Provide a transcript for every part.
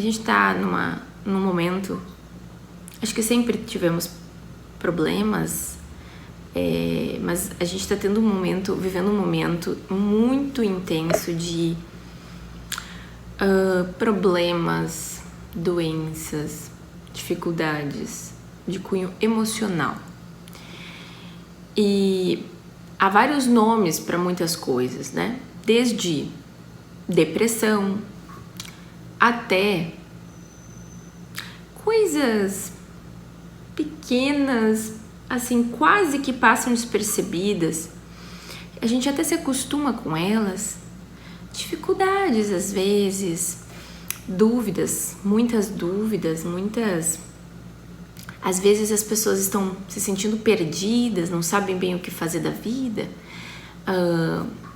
A gente tá num momento, acho que sempre tivemos problemas, mas a gente tá vivendo um momento muito intenso de problemas, doenças, dificuldades de cunho emocional. E há vários nomes para muitas coisas, né? Desde depressão até coisas pequenas, assim, quase que passam despercebidas. A gente até se acostuma com elas. Dificuldades às vezes, dúvidas. Às vezes as pessoas estão se sentindo perdidas, não sabem bem o que fazer da vida.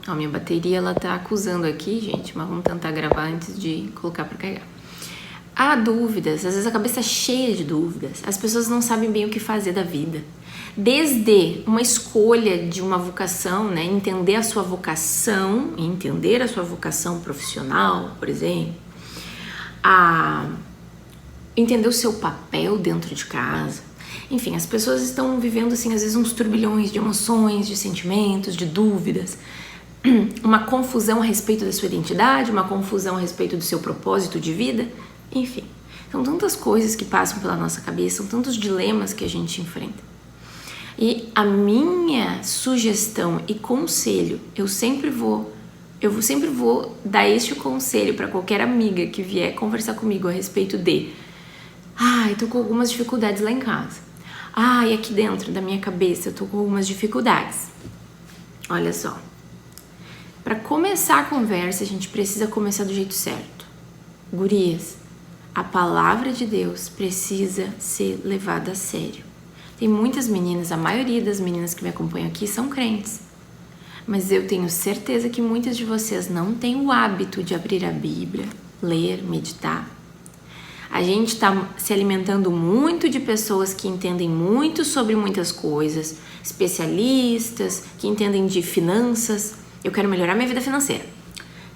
A minha bateria, ela tá acusando aqui, gente, mas vamos tentar gravar antes de colocar pra carregar. Há dúvidas, às vezes a cabeça é cheia de dúvidas, as pessoas não sabem bem o que fazer da vida. Desde uma escolha de uma vocação, né, entender a sua vocação profissional, por exemplo, a entender o seu papel dentro de casa. Enfim, as pessoas estão vivendo, assim, às vezes uns turbilhões de emoções, de sentimentos, de dúvidas, uma confusão a respeito da sua identidade, uma confusão a respeito do seu propósito de vida, enfim. São tantas coisas que passam pela nossa cabeça, são tantos dilemas que a gente enfrenta. E a minha sugestão e conselho, eu sempre vou dar este conselho para qualquer amiga que vier conversar comigo a respeito de eu tô com algumas dificuldades lá em casa. E aqui dentro da minha cabeça eu tô com algumas dificuldades. Olha só. Para começar a conversa, a gente precisa começar do jeito certo. Gurias, a palavra de Deus precisa ser levada a sério. Tem muitas meninas, a maioria das meninas que me acompanham aqui são crentes. Mas eu tenho certeza que muitas de vocês não têm o hábito de abrir a Bíblia, ler, meditar. A gente está se alimentando muito de pessoas que entendem muito sobre muitas coisas, especialistas que entendem de finanças. Eu quero melhorar minha vida financeira.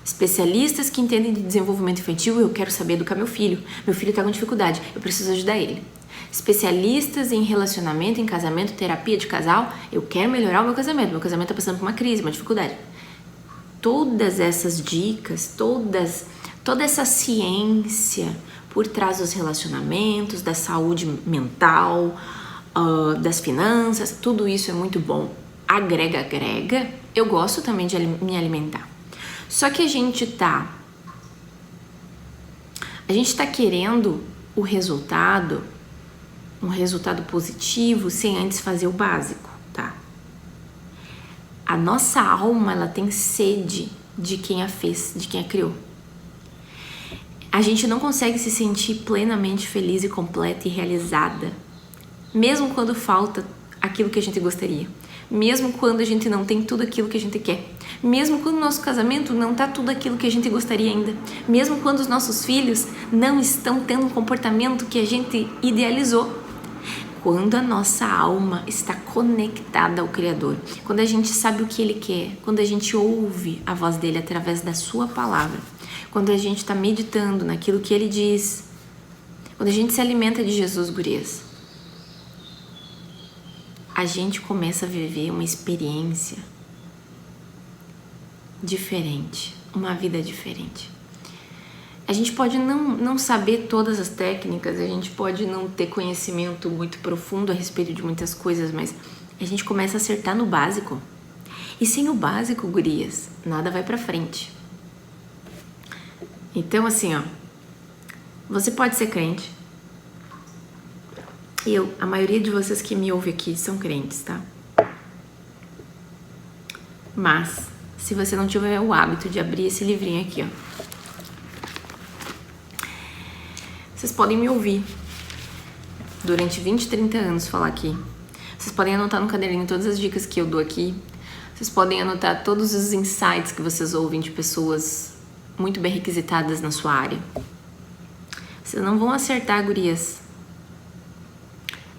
Especialistas que entendem de desenvolvimento infantil, eu quero saber educar meu filho. Meu filho está com dificuldade, eu preciso ajudar ele. Especialistas em relacionamento, em casamento, terapia de casal, eu quero melhorar o meu casamento está passando por uma crise, uma dificuldade. Todas essas dicas, toda essa ciência por trás dos relacionamentos, da saúde mental, das finanças, tudo isso é muito bom. Agrega. Eu gosto também de me alimentar. Só que a gente tá querendo um resultado positivo sem antes fazer o básico, tá? A nossa alma, ela tem sede de quem a fez, de quem a criou. A gente não consegue se sentir plenamente feliz e completa e realizada, mesmo quando falta aquilo que a gente gostaria, mesmo quando a gente não tem tudo aquilo que a gente quer, mesmo quando o nosso casamento não tá tudo aquilo que a gente gostaria ainda, mesmo quando os nossos filhos não estão tendo um comportamento que a gente idealizou. Quando a nossa alma está conectada ao Criador, quando a gente sabe o que Ele quer, quando a gente ouve a voz dele através da sua palavra, quando a gente está meditando naquilo que Ele diz, quando a gente se alimenta de Jesus, gurias, a gente começa a viver uma experiência diferente, uma vida diferente. A gente pode não saber todas as técnicas, a gente pode não ter conhecimento muito profundo a respeito de muitas coisas, mas a gente começa a acertar no básico. E sem o básico, gurias, nada vai pra frente. Então, assim, você pode ser crente. A maioria de vocês que me ouvem aqui são crentes, tá? Mas, se você não tiver o hábito de abrir esse livrinho aqui, vocês podem me ouvir durante 20, 30 anos falar aqui. Vocês podem anotar no caderninho todas as dicas que eu dou aqui. Vocês podem anotar todos os insights que vocês ouvem de pessoas muito bem requisitadas na sua área. Vocês não vão acertar, gurias.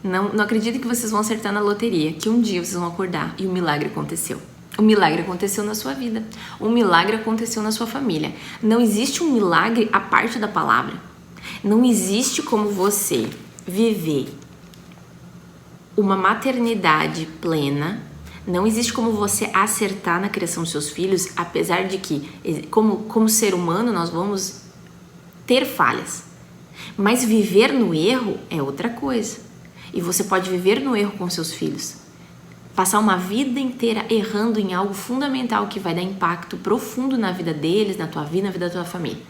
Não acreditem que vocês vão acertar na loteria, que um dia vocês vão acordar e o milagre aconteceu. O milagre aconteceu na sua vida. O milagre aconteceu na sua família. Não existe um milagre à parte da palavra. Não existe como você viver uma maternidade plena, não existe como você acertar na criação dos seus filhos, apesar de que, como ser humano, nós vamos ter falhas. Mas viver no erro é outra coisa. E você pode viver no erro com seus filhos. Passar uma vida inteira errando em algo fundamental que vai dar impacto profundo na vida deles, na tua vida, na vida da tua família.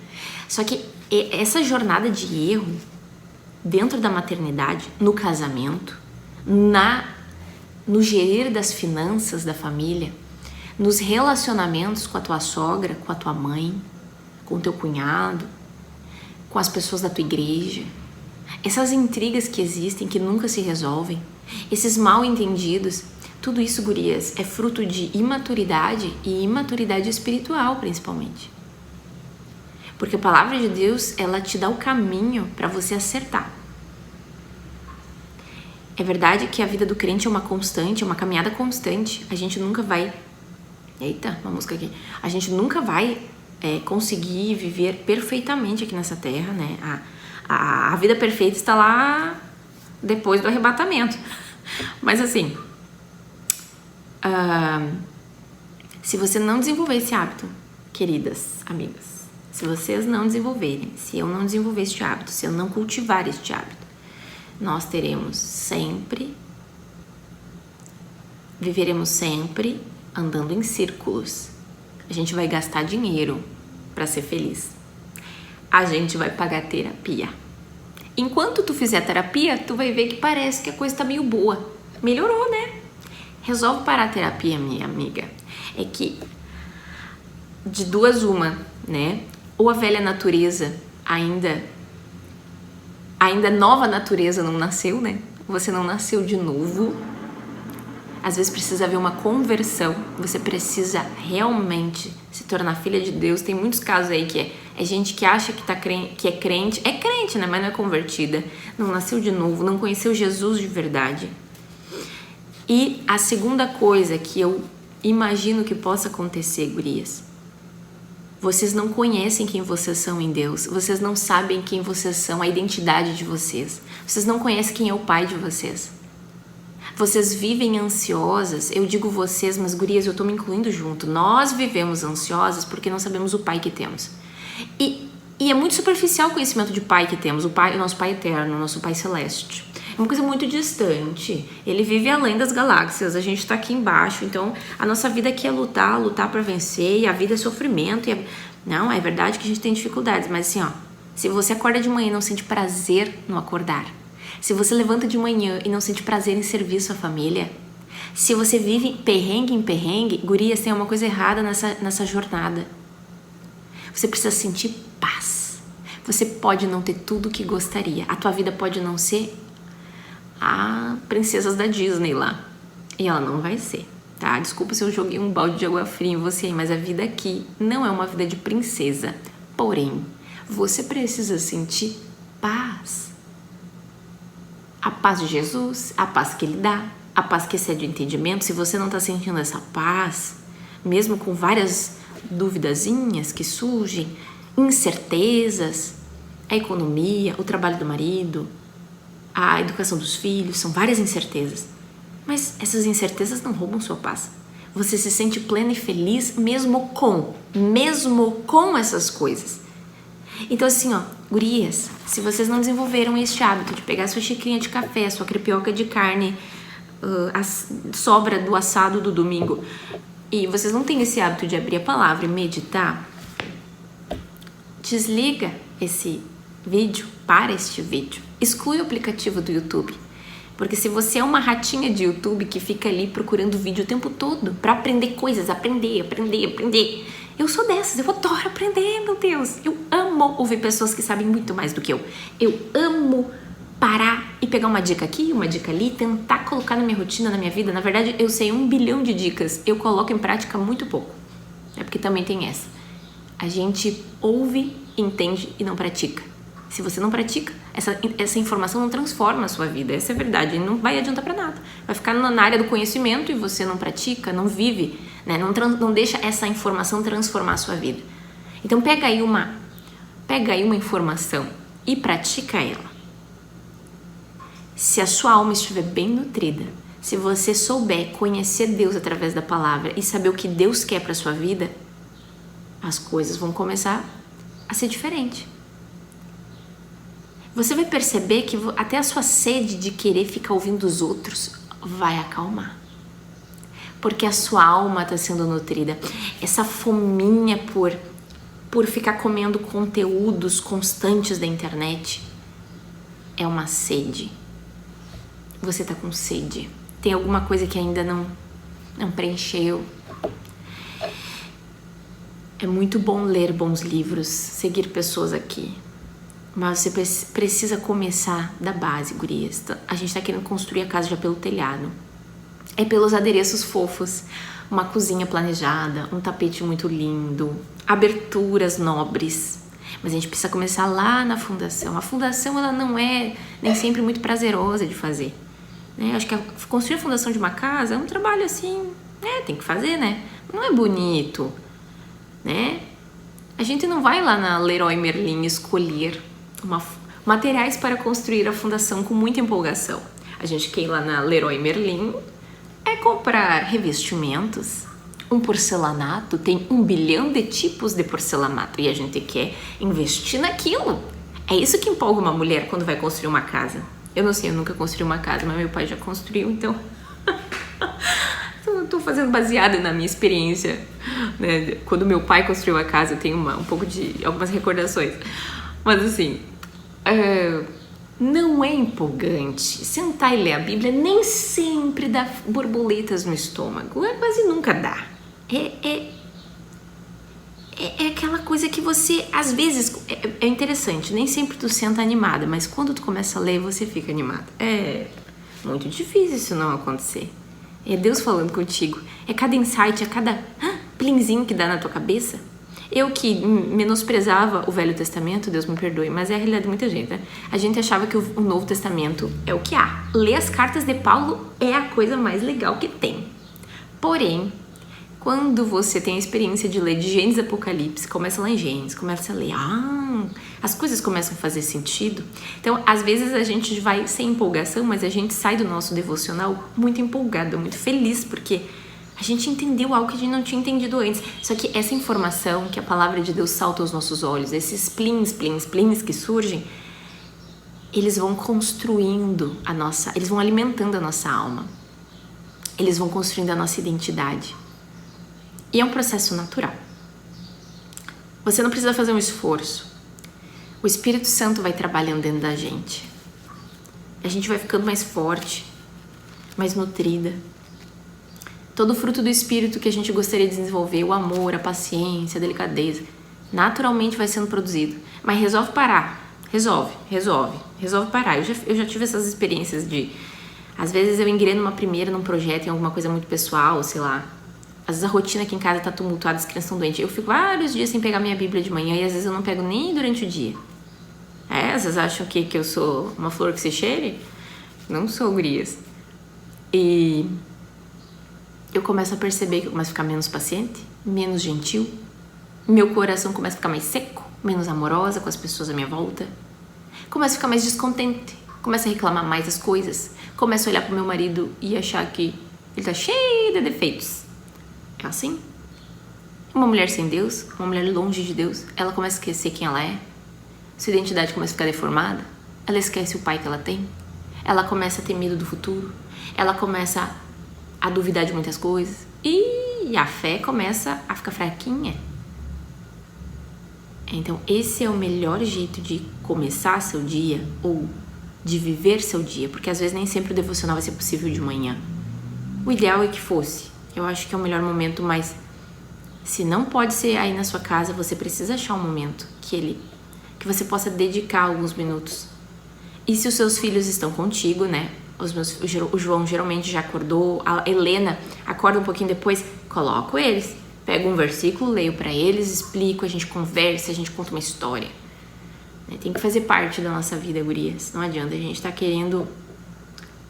Só que essa jornada de erro dentro da maternidade, no casamento, no gerir das finanças da família, nos relacionamentos com a tua sogra, com a tua mãe, com o teu cunhado, com as pessoas da tua igreja, essas intrigas que existem, que nunca se resolvem, esses mal entendidos, tudo isso, gurias, é fruto de imaturidade e imaturidade espiritual, principalmente. Porque a palavra de Deus, ela te dá o caminho para você acertar. É verdade que a vida do crente é uma constante, é uma caminhada constante. A gente nunca vai... Eita, uma música aqui. A gente nunca vai conseguir viver perfeitamente aqui nessa terra, né? A vida perfeita está lá depois do arrebatamento. Mas assim... se você não desenvolver esse hábito, queridas amigas, se vocês não desenvolverem, se eu não desenvolver este hábito, se eu não cultivar este hábito, nós viveremos sempre andando em círculos. A gente vai gastar dinheiro para ser feliz. A gente vai pagar terapia. Enquanto tu fizer terapia, tu vai ver que parece que a coisa tá meio boa. Melhorou, né? Resolve parar a terapia, minha amiga. É que de duas uma, né? Ou a velha natureza ainda nova natureza não nasceu, né? Você não nasceu de novo. Às vezes precisa haver uma conversão. Você precisa realmente se tornar filha de Deus. Tem muitos casos aí que é gente que acha que é crente, né? Mas não é convertida. Não nasceu de novo, não conheceu Jesus de verdade. E a segunda coisa que eu imagino que possa acontecer, gurias, vocês não conhecem quem vocês são em Deus, vocês não sabem quem vocês são, a identidade de vocês, vocês não conhecem quem é o pai de vocês. Vocês vivem ansiosas, eu digo vocês, mas gurias, eu tô me incluindo junto. Nós vivemos ansiosas porque não sabemos o pai que temos. E é muito superficial o conhecimento de pai que temos, o nosso pai eterno, o nosso pai celeste. É uma coisa muito distante. Ele vive além das galáxias, a gente tá aqui embaixo, então a nossa vida aqui é lutar para vencer, e a vida é sofrimento. Não, é verdade que a gente tem dificuldades, mas assim, ó, se você acorda de manhã e não sente prazer no acordar, se você levanta de manhã e não sente prazer em servir sua família, se você vive perrengue em perrengue, gurias, tem uma coisa errada nessa jornada. Você precisa sentir paz. Você pode não ter tudo o que gostaria. A tua vida pode não ser a princesas da Disney lá. E ela não vai ser, tá? Desculpa se eu joguei um balde de água fria em você aí, mas a vida aqui não é uma vida de princesa. Porém, você precisa sentir paz. A paz de Jesus, a paz que Ele dá, a paz que excede o entendimento. Se você não está sentindo essa paz, mesmo com várias duvidazinhas que surgem, incertezas, a economia, o trabalho do marido, a educação dos filhos, são várias incertezas. Mas essas incertezas não roubam sua paz. Você se sente plena e feliz mesmo com essas coisas. Então assim, ó, gurias, se vocês não desenvolveram este hábito de pegar sua xicrinha de café, sua crepioca de carne, a sobra do assado do domingo, e vocês não têm esse hábito de abrir a palavra e meditar, desliga esse vídeo, para este vídeo, exclui o aplicativo do YouTube, porque se você é uma ratinha de YouTube que fica ali procurando vídeo o tempo todo para aprender coisas, aprender, eu sou dessas, eu adoro aprender, meu Deus, eu amo ouvir pessoas que sabem muito mais do que eu amo parar e pegar uma dica aqui, uma dica ali, tentar colocar na minha rotina, na minha vida. Na verdade, eu sei 1 bilhão de dicas, eu coloco em prática muito pouco, é porque também tem essa, a gente ouve, entende e não pratica. Se você não pratica, essa informação não transforma a sua vida, essa é a verdade, não vai adiantar pra nada, vai ficar na área do conhecimento e você não pratica, não vive, né? Não deixa essa informação transformar a sua vida. Então pega aí uma informação e pratica ela. Se a sua alma estiver bem nutrida, se você souber conhecer Deus através da palavra e saber o que Deus quer para sua vida, as coisas vão começar a ser diferentes. Você vai perceber que até a sua sede de querer ficar ouvindo os outros vai acalmar. Porque a sua alma está sendo nutrida. Essa fominha por ficar comendo conteúdos constantes da internet é uma sede. Você está com sede. Tem alguma coisa que ainda não preencheu. É muito bom ler bons livros, seguir pessoas aqui. Mas você precisa começar da base, gurias. A gente tá querendo construir a casa já pelo telhado. É pelos adereços fofos. Uma cozinha planejada, um tapete muito lindo, aberturas nobres. Mas a gente precisa começar lá na fundação. A fundação, ela não é nem sempre muito prazerosa de fazer. Né? Acho que construir a fundação de uma casa é um trabalho assim, tem que fazer, né? Não é bonito, né? A gente não vai lá na Leroy Merlin escolher materiais para construir a fundação com muita empolgação. A gente quer ir lá na Leroy Merlin comprar revestimentos, um porcelanato, tem 1 bilhão de tipos de porcelanato e a gente quer investir naquilo. É isso que empolga uma mulher quando vai construir uma casa. Eu não sei, eu nunca construí uma casa, mas meu pai já construiu, então eu tô fazendo baseada na minha experiência, né? Quando meu pai construiu a casa, eu tenho um pouco de algumas recordações. Mas assim, não é empolgante. Sentar e ler a Bíblia nem sempre dá borboletas no estômago. Quase nunca dá. É aquela coisa que você, às vezes, é interessante. Nem sempre tu senta animada, mas quando tu começa a ler, você fica animada. É muito difícil isso não acontecer. É Deus falando contigo. É cada insight, é cada plinzinho que dá na tua cabeça. Eu que menosprezava o Velho Testamento, Deus me perdoe, mas é a realidade de muita gente, né? A gente achava que o Novo Testamento é o que há. Ler as cartas de Paulo é a coisa mais legal que tem. Porém, quando você tem a experiência de ler de Gênesis e Apocalipse, começa lá em Gênesis, começa a ler, as coisas começam a fazer sentido. Então, às vezes a gente vai sem empolgação, mas a gente sai do nosso devocional muito empolgado, muito feliz, porque a gente entendeu algo que a gente não tinha entendido antes. Só que essa informação que a palavra de Deus salta aos nossos olhos, esses plins que surgem, eles vão construindo eles vão alimentando a nossa alma. Eles vão construindo a nossa identidade. E é um processo natural. Você não precisa fazer um esforço. O Espírito Santo vai trabalhando dentro da gente. A gente vai ficando mais forte, mais nutrida. Todo o fruto do Espírito que a gente gostaria de desenvolver, o amor, a paciência, a delicadeza, naturalmente vai sendo produzido. Mas resolve parar. Resolve parar. Eu já tive essas experiências de... Às vezes eu engreno num projeto, em alguma coisa muito pessoal, sei lá. Às vezes a rotina aqui em casa tá tumultuada, as crianças estão doentes. Eu fico vários dias sem pegar minha Bíblia de manhã e às vezes eu não pego nem durante o dia. Vocês acham que eu sou uma flor que se cheire? Não sou, gurias. E eu começo a perceber que eu começo a ficar menos paciente, menos gentil. Meu coração começa a ficar mais seco, menos amorosa com as pessoas à minha volta. Começo a ficar mais descontente, começo a reclamar mais das coisas. Começo a olhar pro meu marido e achar que ele tá cheio de defeitos. É assim. Uma mulher sem Deus, uma mulher longe de Deus, ela começa a esquecer quem ela é. Sua identidade começa a ficar deformada. Ela esquece o pai que ela tem. Ela começa a ter medo do futuro. Ela começa a duvidar de muitas coisas. E a fé começa a ficar fraquinha. Então, esse é o melhor jeito de começar seu dia ou de viver seu dia. Porque às vezes nem sempre o devocional vai ser possível de manhã. O ideal é que fosse. Eu acho que é o melhor momento, mas se não pode ser aí na sua casa, você precisa achar um momento que você possa dedicar alguns minutos. E se os seus filhos estão contigo, né? O João geralmente já acordou, a Helena acorda um pouquinho depois, coloco eles, pego um versículo, leio pra eles, explico, a gente conversa, a gente conta uma história. Tem que fazer parte da nossa vida, gurias. Não adianta, a gente tá querendo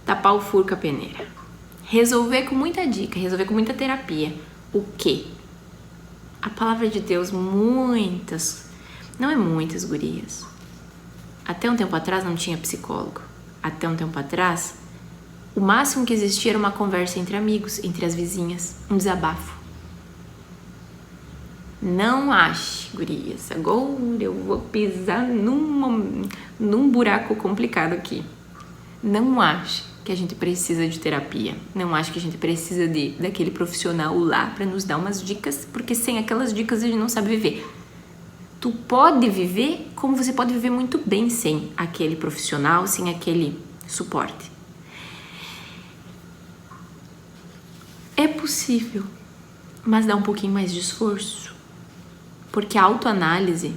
tapar o furo com a peneira. Resolver com muita dica, resolver com muita terapia. O quê? A palavra de Deus, não é muitas, gurias. Até um tempo atrás não tinha psicólogo. Até um tempo atrás, o máximo que existia era uma conversa entre amigos, entre as vizinhas, um desabafo. Não ache, gurias, agora eu vou pisar num buraco complicado aqui. Não ache que a gente precisa de terapia. Não ache que a gente precisa daquele profissional lá para nos dar umas dicas, porque sem aquelas dicas a gente não sabe viver. Tu pode viver como você pode viver muito bem sem aquele profissional, sem aquele suporte. É possível, mas dá um pouquinho mais de esforço. Porque a autoanálise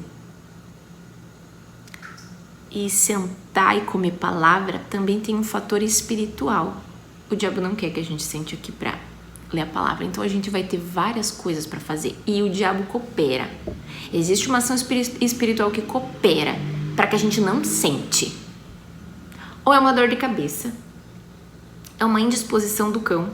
e sentar e comer palavra também tem um fator espiritual. O diabo não quer que a gente sente aqui pra ler a palavra. Então a gente vai ter várias coisas pra fazer. E o diabo coopera. Existe uma ação espiritual que coopera pra que a gente não sente. Ou é uma dor de cabeça. É uma indisposição do cão.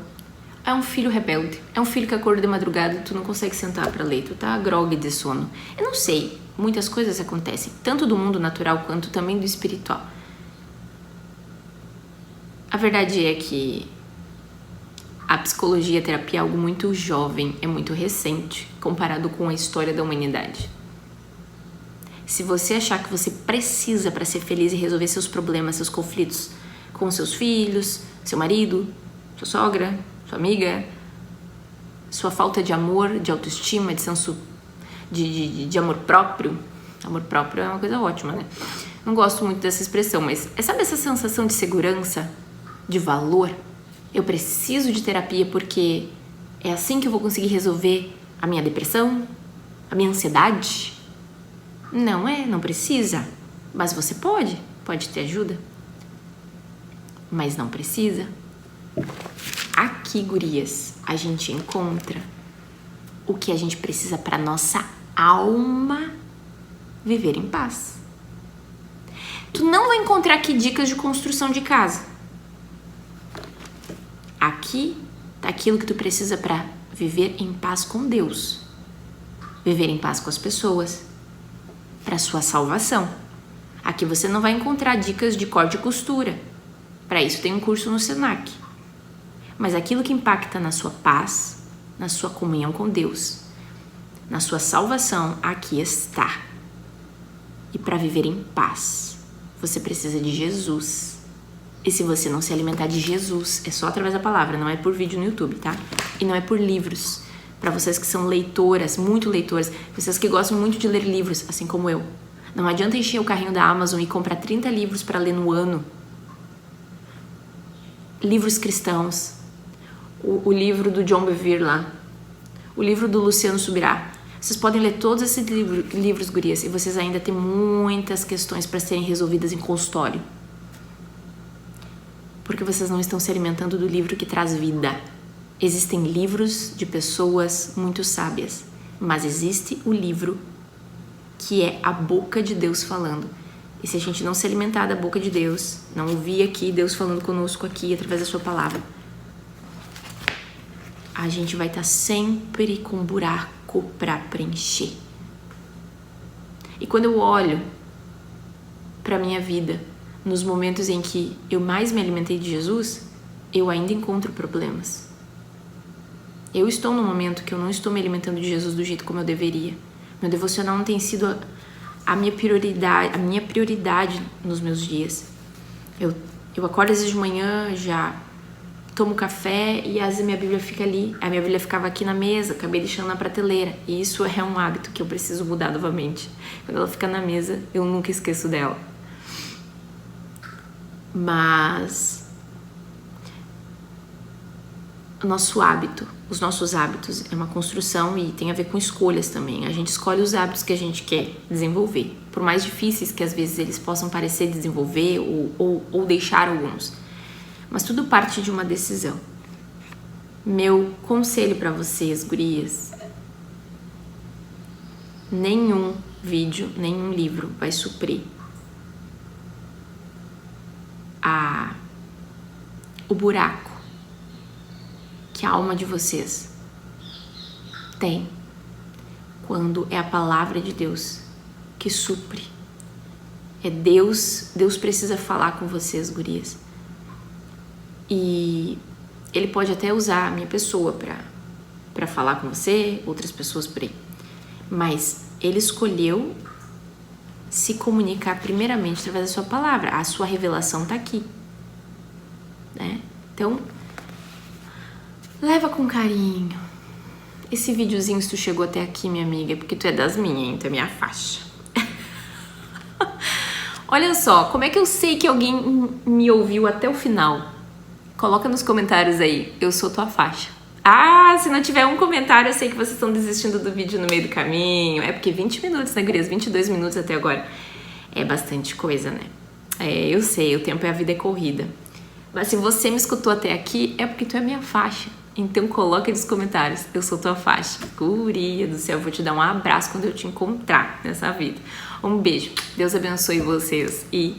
É um filho rebelde. É um filho que acorda de madrugada e tu não consegue sentar pra ler. Tu tá grogue de sono. Eu não sei. Muitas coisas acontecem. Tanto do mundo natural quanto também do espiritual. A verdade é que a psicologia, a terapia é algo muito jovem. É muito recente comparado com a história da humanidade. Se você achar que você precisa para ser feliz e resolver seus problemas, seus conflitos com seus filhos, seu marido, sua sogra, sua amiga, sua falta de amor, de autoestima, de senso de amor próprio. Amor próprio é uma coisa ótima, né? Não gosto muito dessa expressão, mas sabe essa sensação de segurança, de valor? Eu preciso de terapia porque é assim que eu vou conseguir resolver a minha depressão, a minha ansiedade. Não precisa. Mas você pode ter ajuda. Mas não precisa. Aqui, gurias, a gente encontra o que a gente precisa para nossa alma viver em paz. Tu não vai encontrar aqui dicas de construção de casa. Aqui tá aquilo que tu precisa para viver em paz com Deus. Viver em paz com as pessoas. Para sua salvação. Aqui você não vai encontrar dicas de corte e costura. Para isso tem um curso no Senac. Mas aquilo que impacta na sua paz, na sua comunhão com Deus, na sua salvação, aqui está. E para viver em paz, você precisa de Jesus. E se você não se alimentar de Jesus, é só através da palavra, não é por vídeo no YouTube, tá? E não é por livros. Para vocês que são leitoras, muito leitoras, vocês que gostam muito de ler livros, assim como eu. Não adianta encher o carrinho da Amazon e comprar 30 livros para ler no ano. Livros cristãos. O livro do John Bevere lá, o livro do Luciano Subirá. Vocês podem ler todos esses livros, gurias, e vocês ainda têm muitas questões para serem resolvidas em consultório. Porque vocês não estão se alimentando do livro que traz vida. Existem livros de pessoas muito sábias, mas existe o livro que é a boca de Deus falando. E se a gente não se alimentar da boca de Deus, não ouvir aqui Deus falando conosco aqui através da sua palavra, a gente vai estar sempre com um buraco para preencher. E quando eu olho para minha vida, nos momentos em que eu mais me alimentei de Jesus, eu ainda encontro problemas. Eu estou num momento que eu não estou me alimentando de Jesus do jeito como eu deveria. Meu devocional não tem sido a minha prioridade nos meus dias. Eu acordo às vezes de manhã, já tomo café e às vezes minha Bíblia fica ali. A minha Bíblia ficava aqui na mesa, acabei deixando na prateleira. E isso é um hábito que eu preciso mudar novamente. Quando ela fica na mesa, eu nunca esqueço dela. Mas o nosso hábito, os nossos hábitos é uma construção e tem a ver com escolhas também. A gente escolhe os hábitos que a gente quer desenvolver, por mais difíceis que às vezes eles possam parecer desenvolver ou deixar alguns. Mas tudo parte de uma decisão. Meu conselho para vocês, gurias: nenhum vídeo, nenhum livro vai suprir o buraco que a alma de vocês tem quando é a palavra de Deus que supre É Deus precisa falar com vocês, gurias. E Ele pode até usar a minha pessoa pra falar com você, outras pessoas por aí. Mas Ele escolheu se comunicar primeiramente através da sua palavra. A sua revelação tá aqui, né? Então, leva com carinho. Esse videozinho, se tu chegou até aqui, minha amiga, é porque tu é das minhas, hein? Tu é minha faixa. Olha só, como é que eu sei que alguém me ouviu até o final? Coloca nos comentários aí, eu sou tua faixa. Ah, se não tiver um comentário, eu sei que vocês estão desistindo do vídeo no meio do caminho. É porque 20 minutos, né, gurias? 22 minutos até agora. É bastante coisa, né? Eu sei, o tempo e a vida é corrida. Mas se você me escutou até aqui, é porque tu é minha faixa. Então coloca aí nos comentários, eu sou tua faixa. Guria do céu, eu vou te dar um abraço quando eu te encontrar nessa vida. Um beijo, Deus abençoe vocês e